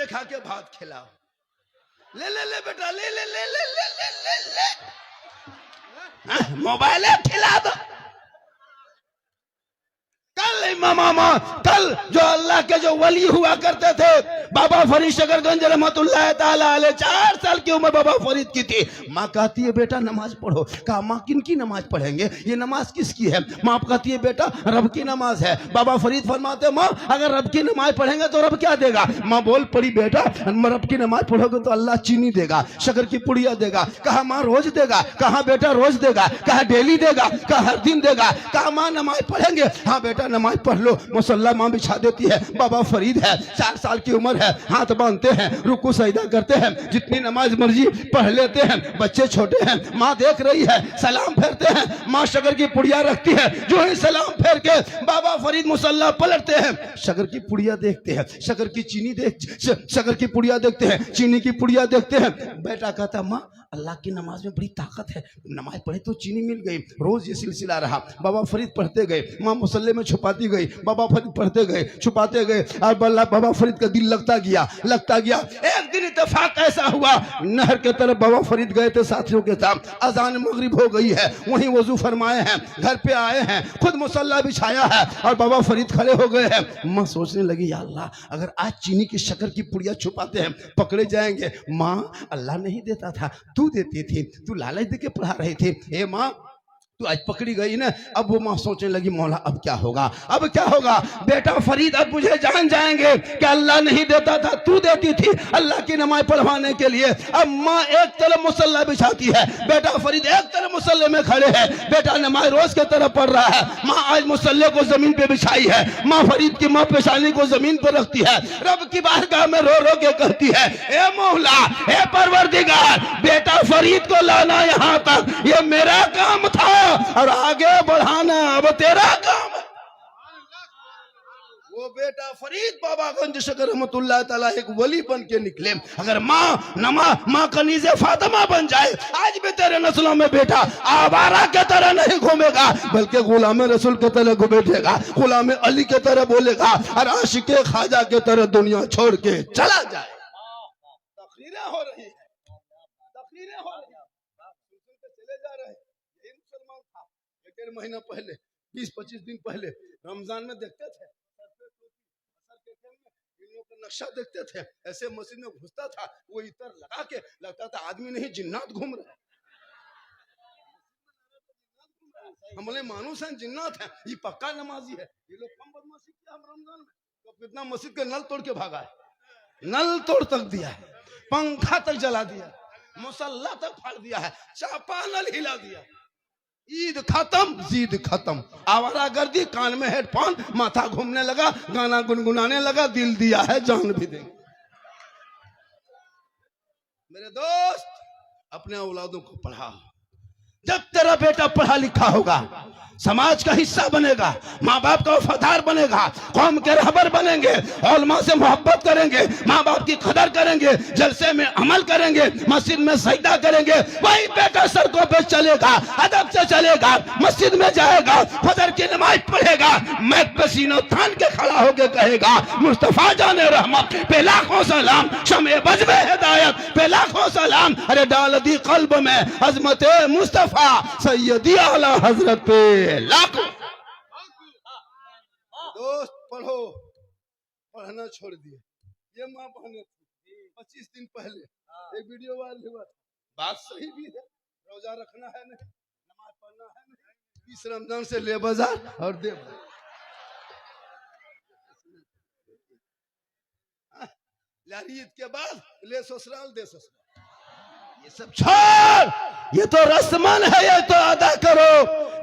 बैठा के भात खिलाओ। ले ले ले बेटा, ले ले ले ले ले ले ले ले, मोबाइल खिला दो। कल जो अल्लाह के जो वली हुआ करते थे बाबा फरीद शकरगंज रहमतुल्लाह ताला अलैह, 4 साल की उम्र बाबा फरीद की थी। माँ कहती है बेटा नमाज पढ़ो। कहा माँ किन की नमाज पढ़ेंगे, ये नमाज किसकी है? माँ कहती है बेटा रब की नमाज है। बाबा फरीद फरमाते माँ अगर रब की नमाज पढ़ेंगे तो रब क्या देगा? माँ बोल पड़ी बेटा रब की नमाज पढ़ोगे तो अल्लाह चीनी देगा, शक्कर की पुड़िया देगा। कहा माँ रोज देगा? कहा बेटा रोज देगा। कहा डेली देगा? कहा हर दिन देगा। कहा माँ नमाज पढ़ेंगे? हाँ बेटा नमाज पढ़ लो। मुसल्ला माँ बिछा देती है। बाबा फरीद है, 4 साल की उम्र है, हाथ बांधते हैं, रुकू सजदा करते हैं, जितनी नमाज मर्जी पढ़ लेते हैं। बच्चे छोटे हैं, माँ देख रही है, सलाम फेरते हैं। माँ शक्कर की पुड़िया रखती है, जो ही सलाम फेर के बाबा फरीद मुसल्ला पलटते हैं, शक्कर की पुड़िया देखते हैं, शक्कर की चीनी शक्कर की पुड़िया देखते हैं, चीनी की पुड़िया देखते हैं। बेटा कहता माँ अल्लाह की नमाज में बड़ी ताकत है, नमाज पढ़े तो चीनी मिल गई। रोज ये सिलसिला रहा। बाबा फरीद पढ़ते गए, माँ मुसल्ले में छुपाती गई, बाबा फरीद पढ़ते गए, छुपाते गए, और बाबा फरीद का दिल लगता गया। एक दिन इत्तेफाक ऐसा हुआ, नहर के तरफ बाबा फरीद गए थे साथियों के साथ। अजान मगरिब हो गई है, वहीं वजू फरमाए हैं, घर पे आए हैं, खुद मुसल्ला बिछाया है और बाबा फरीद खड़े हो गए हैं। माँ सोचने लगी या अल्लाह अगर आज चीनी की शक्कर की पुड़िया छुपाते हैं पकड़े जाएंगे। माँ अल्लाह नहीं देता था, तू देती थी, तू लालच देके पढ़ा रही थी। हे माँ तू आज पकड़ी गई ना। अब वो माँ सोचने लगी मौला अब क्या होगा, अब क्या होगा? बेटा फरीद अब मुझे जान जाएंगे कि अल्लाह नहीं देता था, तू देती थी अल्लाह की नमाज पढ़वाने के लिए। अब माँ एक तरफ मुसल्ला बिछाती है, बेटा फरीद एक तरफ मुसल्ले में खड़े हैं। बेटा नमाज रोज के तरफ पढ़ रहा है। माँ आज मुसल्ले को जमीन पे बिछाई है। माँ फरीद की माँ पेशानी को जमीन पर रखती है, रब की बारगाह में रो रो के कहती है ए मौला ए परवरदिगार, बेटा फरीद को लाना यहाँ तक ये मेरा काम था और आगे बढ़ाना अब तेरा काम है। वो बेटा फरीद बाबागंज शक्कर रहमतुल्लाह ताला एक वली बन के निकले। अगर माँ कनीज़े फातिमा बन जाए आज भी तेरे नस्लों में बेटा आवारा के तरह नहीं घूमेगा, बल्कि गुलाम रसूल के तरह घूमेगा, गुलाम अली के तरह बोलेगा और आशिके ख्वाजा के तरह दुनिया छोड़ के चला जाए। तकरीरें हो रही है, तकरीरें हो रही है, चले जा रहे हैं। यही मुसलमान था। 1 महीना पहले 20-25 दिन पहले रमजान में देखते थे नक्शा देखते थे, ऐसे मस्जिद में घुसता था, वो इतर लगा के लगता था आदमी नहीं जिन्नात घूम रहे। हम बोले मानूस हैं जिन्नात हैं, ये पक्का नमाजी है। ये लोग कम बदमाशी किया हम रमजान में तो कितना मस्जिद के नल तोड़ के भागा है, नल तोड़ तक दिया है, पंखा तक जला दिया, मुसल्ला तक फाड़ दिया है, चापानल हिला दिया। ईद खत्म जीद खत्म, आवारागर्दी, कान में हेडफोन, माथा घूमने लगा, गाना गुनगुनाने लगा, दिल दिया है जान भी देंगे। मेरे दोस्त अपने औलादों को पढ़ाओ। जब तेरा बेटा पढ़ा लिखा होगा समाज का हिस्सा बनेगा, माँ बाप का वफादार बनेगा, कौम के रहबर बनेंगे, उलमा से मोहब्बत करेंगे, माँ बाप की कदर करेंगे, जलसे में अमल करेंगे, मस्जिद में सजदा करेंगे, वही बेटा सड़कों पे चलेगा, अदब से चलेगा, मस्जिद में जाएगा, फजर की नमाज पढ़ेगा, मैं पसीना तान के खड़ा होके कहेगा मुस्तफा जाने रहमत पे लाखों सलाम, शमे बजमे हिदायत पे लाखों सलाम, अरे डाल दी कल्ब में अजमत मुस्तफा सैयदी आला हजरत पे लाखों। दोस्त पढ़ो, पढ़ना छोड़ दिए। ये माँ बहने 25 दिन पहले एक वीडियो वायरल हुआ, बात सही भी है, रोजा रखना है नहीं, नमाज पढ़ना है नहीं, 20 रमजान से ले बाजार और दे ईद के बाद ले ससुराल दे ससुराल, ये सब छोड़, ये तो रस्मन है, ये तो अदा करो,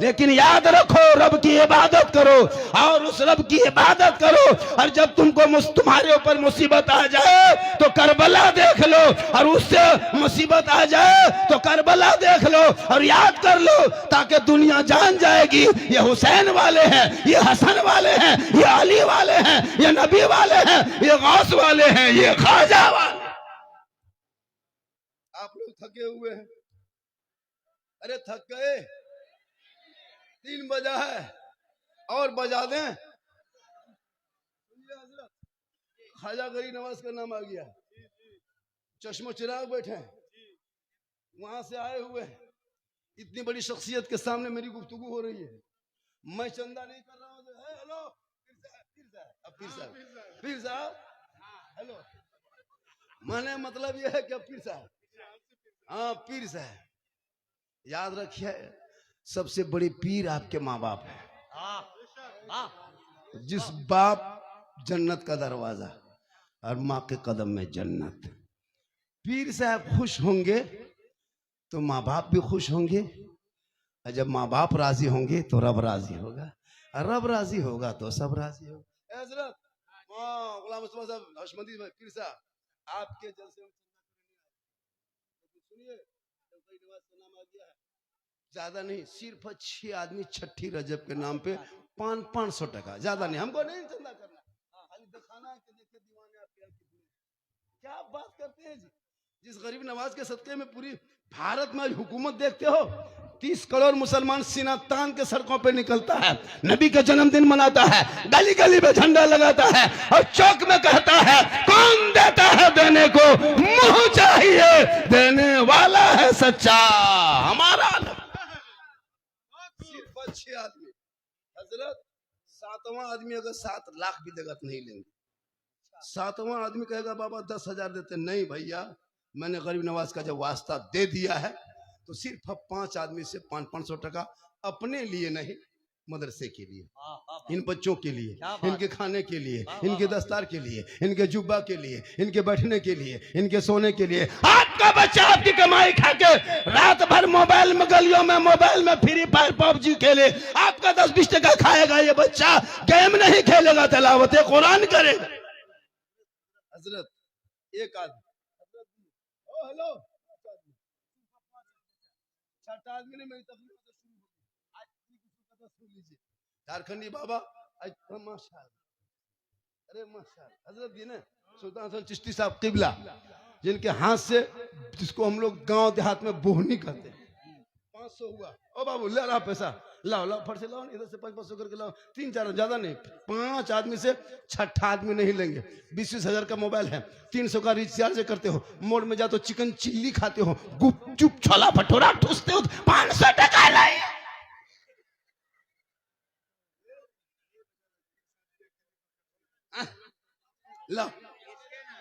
लेकिन याद रखो रब की इबादत करो और उस रब की इबादत करो। और जब तुम्हारे ऊपर मुसीबत आ जाए तो करबला देख लो, और उससे मुसीबत आ जाए तो करबला देख लो और याद कर लो, ताकि दुनिया जान जाएगी ये हुसैन वाले हैं, ये हसन वाले हैं, ये अली वाले हैं, ये नबी वाले हैं, ये गौस वाले हैं, ये ख्वाजा वाले। आप लोग थके हुए हैं, अरे थक गए, 3 बजा है और बजा दें। ख्वाजा गरीब नवाज का नाम आ गया, चश्मो चिराग बैठे हैं, वहां से आए हुए हैं। इतनी बड़ी शख्सियत के सामने मेरी गुफ्तगू हो रही है, मैं चंदा नहीं कर रहा हूँ। हेलो पीर साहब हेलो, माने मतलब यह है कि पीर साहब, हाँ पीर साहब, याद रखिए सबसे बड़ी पीर आपके माँ बाप है। जिस बाप जन्नत का दरवाजा और माँ के कदम में जन्नत। पीर साहब खुश होंगे तो माँ बाप भी खुश होंगे, और जब माँ बाप राजी होंगे तो रब राजी होगा, और रब राजी होगा तो सब राजी होगा। हजरत गुलाम मुस्तफा साहब हशमंदी पीर साहब आपके जलसे सुनिए, नाम आ गया है, ज्यादा नहीं, सिर्फ 6 आदमी छठी रजब के नाम पे 500 टका, ज्यादा नहीं, हमको नहीं चंदा करना, खाली दिखाना है कि देखिए दीवाने आपके क्या आप बात करते हैं जी। जिस गरीब नवाज के सदके में पूरी भारत में हुकूमत देखते हो, 30 करोड़ मुसलमान सीना तान के सड़कों पे निकलता है, नबी का जन्मदिन मनाता है, गली गली में झंडा लगाता है, और चौक में कहता है कौन देता है देने को, मुंह चाहिए देने वाला है सच्चा हमारा। सिर्फ 6 आदमी, हजरत 7वां आदमी अगर 7 लाख भी देगा तो नहीं लेंगे। 7वां आदमी कहेगा बाबा 10,000 देते, नहीं भैया मैंने गरीब नवाज का जब वास्ता दे दिया है तो सिर्फ 5 आदमी से 500 टका, अपने लिए नहीं मदरसे के लिए, इन बच्चों के लिए, इनके खाने के लिए, इनके दस्तार के लिए, इनके जुब्बा के लिए, इनके बैठने के लिए, इनके सोने के लिए। आपका बच्चा आपकी कमाई खा के रात भर मोबाइल में, गलियों में मोबाइल में फ्री फायर पबजी खेले, आपका 10-20 टका खाएगा ये बच्चा, गेम नहीं खेलेगा, तिलावत कुरान करेगा। हजरत एक आदमी, हेलो 6 आदमी ने मेरी तकलीफ से शुरू हो गई, आज की सुन लीजिए। झारखंडी बाबा माशाअल्लाह, अरे माशाअल्लाह, हजरत जी ने सुल्तान हसन चिश्ती साहब किबला, जिनके हाथ से, जिसको हम लोग गांव देहात में बोहनी कहते हैं, 500 हुआ, ओ बाबू ले रहा पैसा, लाओ लाओ फट से लाओ, इधर से 500 करके लाओ, 3-4 ज्यादा नहीं, 5 आदमी से 6 आदमी नहीं लेंगे। 20-20 हजार का मोबाइल है, 300 का रिचार्ज करते हो, मोड़ में जा तो चिकन चिल्ली खाते हो, गुपचुप छोला भटूरा ठूसते हो, 500 टका लाए। ला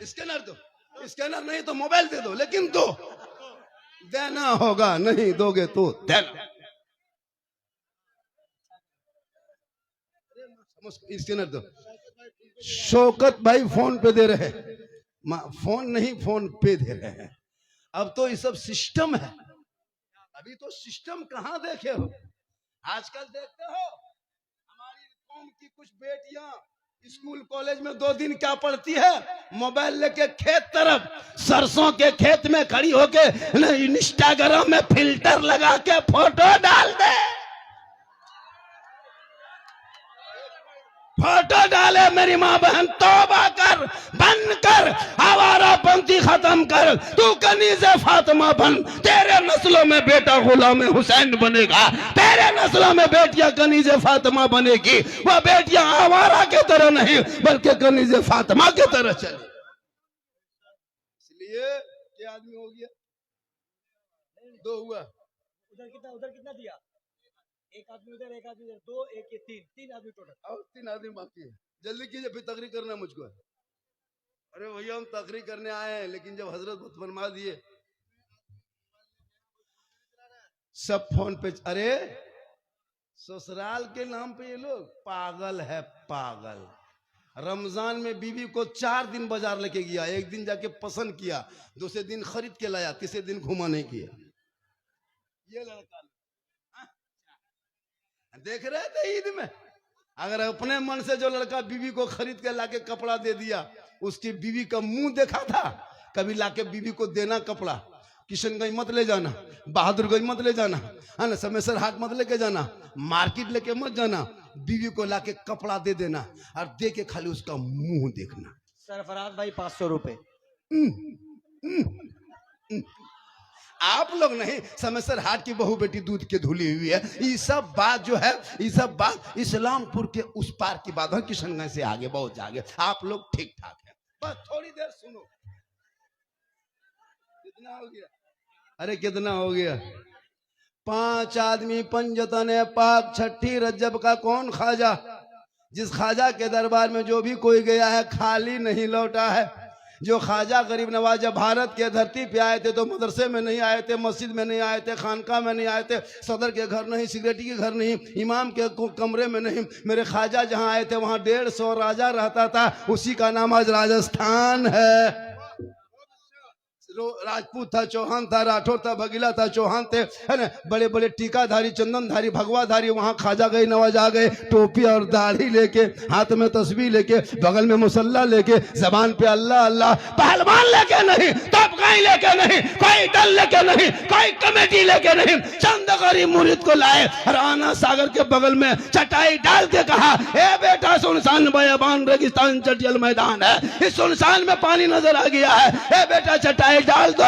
स्कैनर दो, स्कैनर नहीं तो मोबाइल दे दो, लेकिन दो, देना होगा, नहीं दोगे तो देना। स्कैनर दो। शौकत भाई फोन पे दे रहे हैं, फोन नहीं फोन पे दे रहे हैं। अब तो ये सब सिस्टम है, अभी तो सिस्टम कहाँ देखे हो। आजकल देखते हो हमारी कौम की कुछ बेटियां स्कूल कॉलेज में 2 दिन क्या पढ़ती है, मोबाइल लेके खेत तरफ, सरसों के खेत में खड़ी होके इंस्टाग्राम में फिल्टर लगा के फोटो डाल दे, फोटो डाले। मेरी माँ बहन तौबा कर, बंद कर, आवारापंथी खत्म कर, तू कनीज़े फातिमा बन, तेरे नस्लों में बेटा गुलाम हुसैन बनेगा, तेरे नस्लों में बेटियां कनीज़े फातिमा बनेगी, वह बेटियां आवारा के तरह नहीं बल्कि कनीज़े फातिमा के तरह चले। इसलिए क्या आदमी हो गया, 2 हुआ, उधर कितना दिया, 1 आदमी उधर, 1 आदमी इधर, 2 1 ये 3 आदमी टोटल, और 3 आदमी बाकी है। जल्दी कीजिए, फिर तकरीर करना मुझको। अरे भैया हम तकरीर करने आए हैं, लेकिन जब हजरत फरमा दिए सब फोन पे, अरे ससुराल के नाम पे ये लोग पागल है, पागल। रमजान में बीवी को 4 दिन बाजार लेके गया, 1 दिन जाके पसंद किया, दूसरे दिन खरीद के लाया, तीसरे दिन घुमा नहीं किया। ये लड़का देख रहे थे ईद में, अगर अपने मन से जो लड़का बीवी को खरीद के लाके कपड़ा दे दिया, उसकी बीवी का मुंह देखा था कभी लाके बीवी को देना कपड़ा। किशनगंज मत ले जाना, बहादुरगंज मत ले जाना, है ना, समेसर हाट मत लेके जाना, मार्केट लेके मत जाना, बीवी को लाके कपड़ा दे देना और दे के खाली उसका मुंह देखना। सरफराज भाई 500 रुपए। आप लोग नहीं, समेसर हाट की बहू बेटी दूध के धुली हुई है। ये सब बात जो है, ये सब बात इस्लामपुर के उस पार की बात है, किशनगंज से आगे, बहुत आगे। आप लोग ठीक ठाक है, बस थोड़ी देर सुनो। कितना हो गया? अरे कितना हो गया? 5 आदमी पंजतन पाक छठी रज्जब का कौन ख्वाजा, जिस ख्वाजा के दरबार में जो भी कोई गया है खाली नहीं लौटा है। जो ख्वाजा गरीब नवाज जब भारत के धरती पे आए थे तो मदरसे में नहीं आए थे, मस्जिद में नहीं आए थे, खानका में नहीं आए थे, सदर के घर नहीं, सिगरेटी के घर नहीं, इमाम के कमरे में नहीं। मेरे ख्वाजा जहां आए थे वहां 150 राजा रहता था, उसी का नाम आज राजस्थान है। राजपूत था, चौहान था, राठौर था, भगीला था, चौहान थे, है ना, बड़े बड़े टीकाधारी, चंदनधारी, भगवाधारी। वहां ख्वाजा गए नवाज आ गए, टोपी और दाढ़ी लेके, हाथ में तस्बीह लेके, बगल में मुसल्ला लेके, जबान पे अल्लाह अल्लाह। पहलवान लेके नहीं, तबगाई लेके नहीं, कोई दल लेके नहीं, कोई कमेटी लेके नहीं, चंद गरीब मुरीद को लाए। राना सागर के बगल में चटाई डाल के कहा, ए बेटा सुनसान बयाबान रेगिस्तान चटियल मैदान है, इस सुनसान में पानी नजर आ गया है, ए बेटा चटाई डाल दो,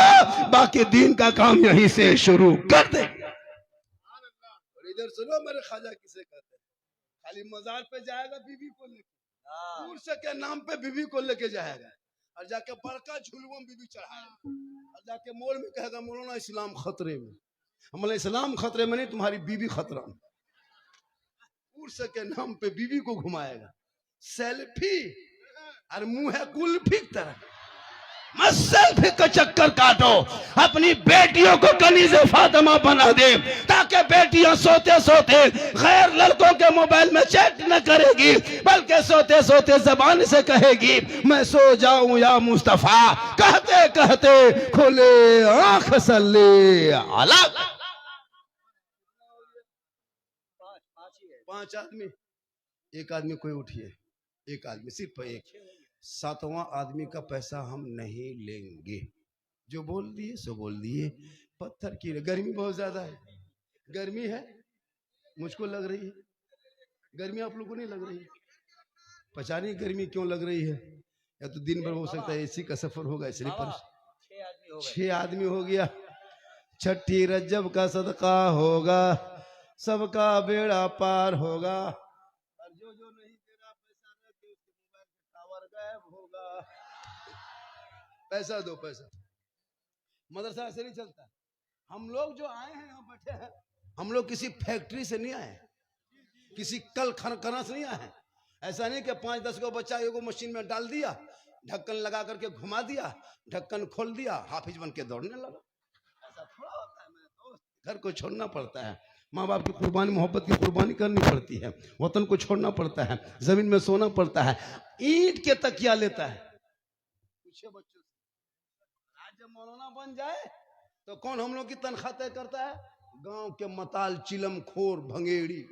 बाकी दिन का काम यहीं से शुरू कर दे। और इधर सुनो मेरे ख्वाजा किसे कहते हैं, खाली मजार पे जाएगा बीबी को लेके, दूर से के नाम पे बीबी को लेके जाएगा, और जाके बड़का झुलवा में बीबी चढ़ाएगा, और जाके मोड़ में कहेगा मौलाना इस्लाम खतरे में। हमला इस्लाम खतरे में नहीं, तुम्हारी बीबी खतरा में। दूर से के नाम पे बीबी को घुमाएगा, सेल्फी और मुंह है कुल्फी की तरह। मत सेल्फी का चक्कर काटो, अपनी बेटियों को कनीज़े फातिमा बना दे, ताकि बेटियां सोते सोते गैर लड़कों के मोबाइल में चैट न करेगी, बल्कि सोते सोते जबान से कहेगी मैं सो जाऊं या मुस्तफा, कहते कहते खुले आंख सल्ले अला। 5 आदमी, एक आदमी कोई उठिए, एक आदमी, सिर्फ एक। 7वां आदमी का पैसा हम नहीं लेंगे। जो बोल दिए सो बोल दिए। पत्थर की गर्मी बहुत ज्यादा है, गर्मी है, मुझको लग रही है गर्मी, आप लोगों को नहीं लग रही? पता नहीं गर्मी क्यों लग रही है, या तो दिन भर हो सकता है एसी का सफर होगा, इसलिए 6 आदमी हो गया। छठी रज्जब का सदका होगा, सबका बेड़ा पार होगा। और जो नहीं दे रहा पैसा न दे, उसके मोबाइल का टावर गायब होगा। पैसा दो, पैसा। मदरसा ऐसे नहीं चलता। हम लोग जो आए हैं यहाँ बैठे हैं, हम लोग किसी फैक्ट्री से नहीं आए, किसी कल कारखाना से नहीं आए। ऐसा नहीं कि 5-10 को बच्चा एगो मशीन में डाल दिया, ढक्कन लगा करके घुमा दिया, ढक्कन खोल दिया, हाफिज बन के दौड़ने लगा। ऐसा थोड़ा होता है मेरे दोस्त। घर को छोड़ना पड़ता है, माँ बाप की कुर्बानी, मोहब्बत की कुर्बानी करनी पड़ती है, वतन को छोड़ना पड़ता है, जमीन में सोना पड़ता है, ईंट के तकिया लेता है। पूछे बच्चों से, आज जब मौलाना बन जाए तो कौन हम लोग की तनख्वाह तय करता है? गांव के मताल चिलम खोर भंगेड़ी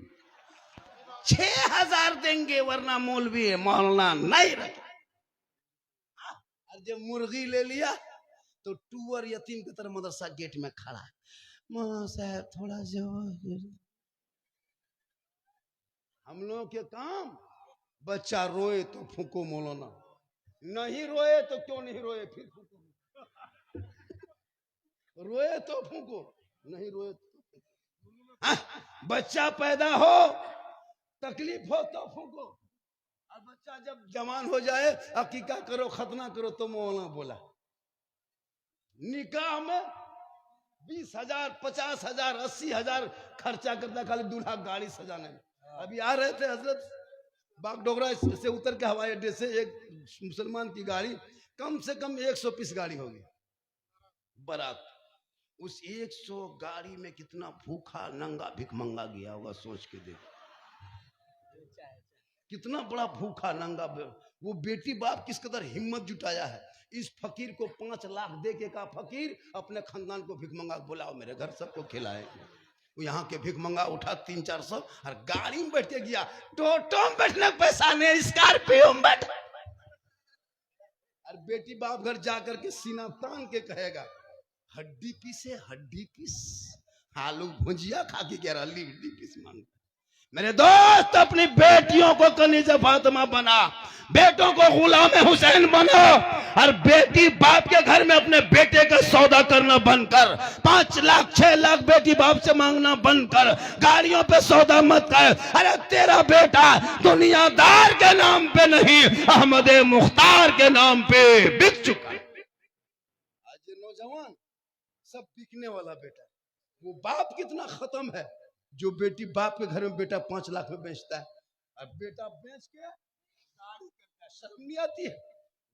6000 देंगे, वरना मौलवी है मौलाना नहीं रखे। और जब मुर्गी ले लिया तो टूअर यतीम की तरह मदरसा गेट में खड़ा है, साहब थोड़ा जवाब। हम लोग के काम, बच्चा रोए तो फूको मौलाना, नहीं रोए तो क्यों नहीं रोए, फिर फूको। रोए तो फूको, नहीं रोए तो बच्चा पैदा हो, तकलीफ हो तो फूको। और बच्चा जब जवान हो जाए, अकीका करो, खतना करो, तो मौलाना बोला। निकाह में 20,000, 50,000, 80,000 खर्चा करता खाली दूल्हा गाड़ी सजाने में। अभी आ रहे थे हजरत बागडोगरा से उतर के हवाई अड्डे से, एक मुसलमान की गाड़ी कम से कम 100 पीस गाड़ी होगी बारात। उस 100 गाड़ी में कितना भूखा नंगा भिखमंगा गया होगा, सोच के देखो कितना बड़ा भूखा नंगा। वो बेटी बाप किस कदर हिम्मत जुटाया है। इस फकीर को 5 लाख दे के कहा, फकीर अपने खानदान को भिखमंगा बुलाओ, मेरे घर सबको खिलाए। वो यहाँ के भिखमंगा उठा 300-400 और गाड़ी में बैठ के गया। टोटो में बैठने का पैसा नहीं, स्कॉर्पियो में बैठ। और बेटी बाप घर जाकर के सीना तान के कहेगा, हड्डी पीसे, हड्डी पीस, आलू भुजिया खा के कह रहा हड्डी पीस मांग। मेरे दोस्त, अपनी बेटियों को कनीज़े फातिमा बना, बेटों को गुलाम हुसैन बनो और बेटी बाप के घर में अपने बेटे का सौदा करना बंद कर। 5 लाख 6 लाख बेटी बाप से मांगना बंद कर। गाड़ियों पे सौदा मत कर। अरे तेरा बेटा दुनियादार के नाम पे नहीं, अहमद मुख्तार के नाम पे बिक चुका है। आज ये नौजवान सब बिकने वाला बेटा, वो बाप कितना खत्म है जो बेटी बाप के घर में बेटा 5 लाख में बेचता है और बेटा बेच के गाड़ी करता है। शर्म नहीं आती है?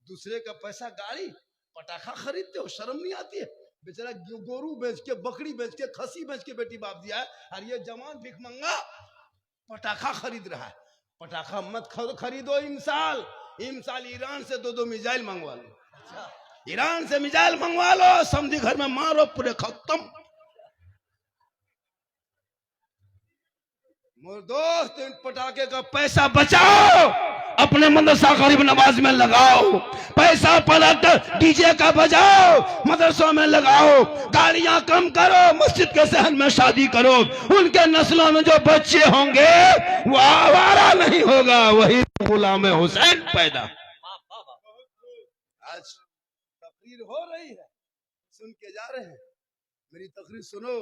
दूसरे का पैसा गाड़ी पटाखा खरीदते हो, शर्म नहीं आती है? बेचारा गोरू बेच के, बकरी बेच के, खसी बेच के बेटी बाप दिया है और ये जवान भिखमंगा पटाखा खरीद रहा है। पटाखा मत खरीदो। इमसाल ईरान से 2 मिसाइल मंगवा लो। ईरान से मिसाइल मंगवा लो, समझी घर में मारो, पूरे खत्म। मोर दोस्त, इन पटाखे का पैसा बचाओ, अपने मदरसा गरीब नवाज में लगाओ। पैसा पलट डीजे का बजाओ, मदरसों में लगाओ। गाड़ियां कम करो, मस्जिद के सहन में शादी करो। उनके नस्लों में जो बच्चे होंगे वो आवारा नहीं होगा, वही गुलाम हुसैन पैदा। आज तकरीर हो रही है, सुन के जा रहे हैं। मेरी तकरीर सुनो,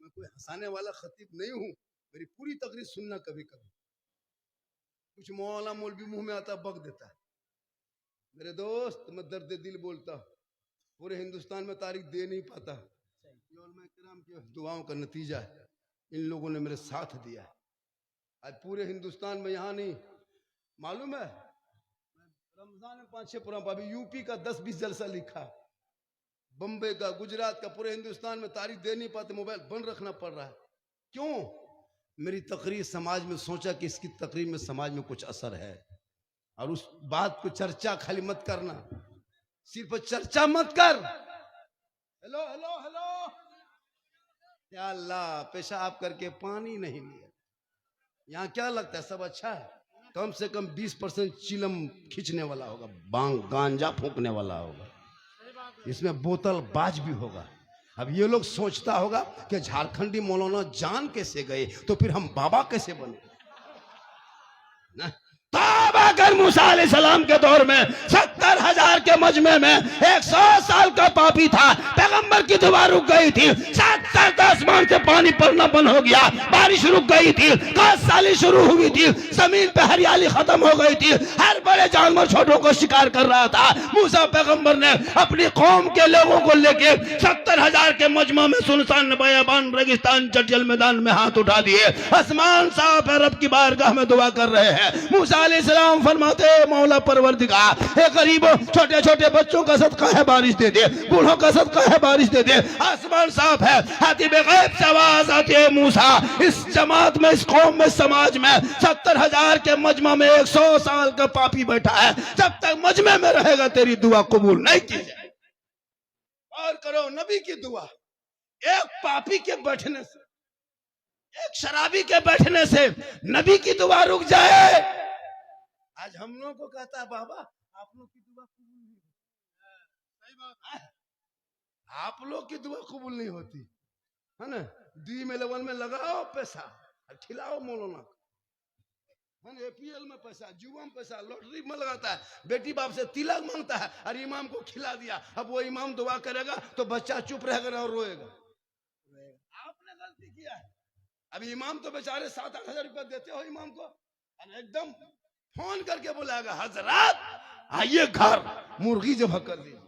मैं कोई हंसाने वाला खतीब नहीं हूं। मेरी पूरी तकरीर सुनना। कभी कभी कुछ मौला मौलवी मुंह में आता बक देता है। मेरे दोस्त, मैं दर्द दिल बोलता, पूरे हिंदुस्तान में तारीख दे नहीं पाता। ये उलमा किराम की दुआओं का नतीजा है। इन लोगों ने मेरे साथ दिया है। आज पूरे हिंदुस्तान में, यहाँ नहीं, मालूम है, रमजान में 5-6 प्रोग्राम, अभी यूपी का 10-20 जलसा लिखा, बम्बई का, गुजरात का, पूरे हिंदुस्तान में तारीख दे नहीं पाते, मोबाइल बंद रखना पड़ रहा है। क्यों? मेरी तकरीर समाज में, सोचा कि इसकी तकरीर में समाज में कुछ असर है। और उस बात को चर्चा खाली मत करना, सिर्फ चर्चा मत कर। हेलो हेलो हेलो, या अल्लाह, पेशाब करके पानी नहीं लिया। यहाँ क्या लगता है सब अच्छा है? कम से कम 20% चिलम खींचने वाला होगा, बांग गांजा फूंकने वाला होगा, इसमें बोतल बाज भी होगा। अब ये लोग सोचता होगा कि झारखंडी मौलाना जान कैसे गए, तो फिर हम बाबा कैसे बने ना? तौबा कर, मूसा अलैहिस्सलाम के दौर में 70,000 के मजमे में 100 साल का पापी था। पैगंबर की दुआ रुक गई थी। 7 साल का आसमान से पानी पड़ना बंद हो गया, बारिश रुक गई थी, काश साली शुरू हुई थी, जमीन पे हरियाली खत्म हो गई थी, हर बड़े जानवर छोटों को शिकार कर रहा था। मूसा पैगंबर ने अपनी कौम के लोगों को लेके 70,000 के मजमा में सुनसान बयाबान रेगिस्तान चटियल मैदान में हाथ उठा दिए। आसमान साफ है, रब की बारगाह में दुआ कर रहे हैं। मूसा अलैहिस्सलाम फरमाते, मौला परवरदिगार, हे गरीबों, छोटे छोटे बच्चों का सदका है, बारिश दे दे, बूढ़ों का सदका है, बारिश दे दे। आसमान साफ है। हाथी बेगैब से आवाज आती है, मूसा, इस जमात में, इस कौम में, समाज में 70,000 के मजमा में 100 साल का पापी बैठा है, जब तक मजमे में रहेगा तेरी दुआ कबूल नहीं की जाए। और करो नबी की दुआ। एक पापी के बैठने से, एक शराबी के बैठने से नबी की दुआ रुक जाए। आज हम लोगों को कहता है, बाबा आप लोग की दुआ कबूल नहीं होती। सही बात है, आप लोग की दुआ कबूल नहीं होती है ना? डी में लेवल में लगाओ पैसा, खिलाओ मौलाना, APL में पैसा, जुआ में पैसा, लॉटरी में लगाता है, बेटी बाप से तिलक मांगता है और इमाम को खिला दिया। अब वो इमाम दुआ करेगा तो बच्चा चुप रहेगा और रोएगा। आपने गलती किया है। अब इमाम तो बेचारे 7-8 हजार रुपया देते हो इमाम को, एकदम फोन करके बुलाएगा, हजरात आइए घर, मुर्गी जब कर दीजिए,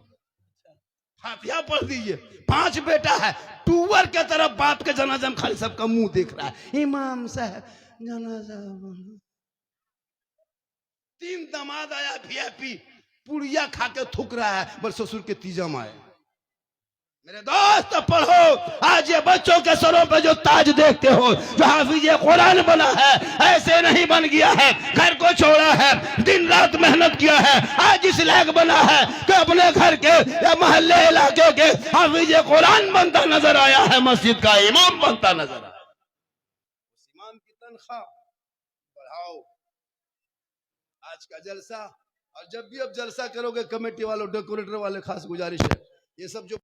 फातिहा पढ़ दीजिए। 5 बेटा है, टूवर के तरफ बाप के जनाजा में खाली सबका मुंह देख रहा है, इमाम साहब जनाजा। 3 दामाद आया VIP, पुड़िया खा के थूक रहा है, बस ससुर के तीजम आए। मेरे दोस्त पढ़ो, आज ये बच्चों के सरों पे जो ताज देखते हो, जो हाफिज कुरान बना है, ऐसे नहीं बन गया है, घर को छोड़ा है, दिन रात मेहनत किया है, आज इस लायक बना है कि अपने घर के या मोहल्ले इलाके के हाफिज कुरान बनता नजर आया है, मस्जिद का इमाम बनता नजर आया। उस इमाम की तनख्वाह बढ़ाओ। आज का जलसा, और जब भी अब जलसा करोगे कमेटी वालों, डेकोरेटर वाले, खास गुजारिश है, ये सब जो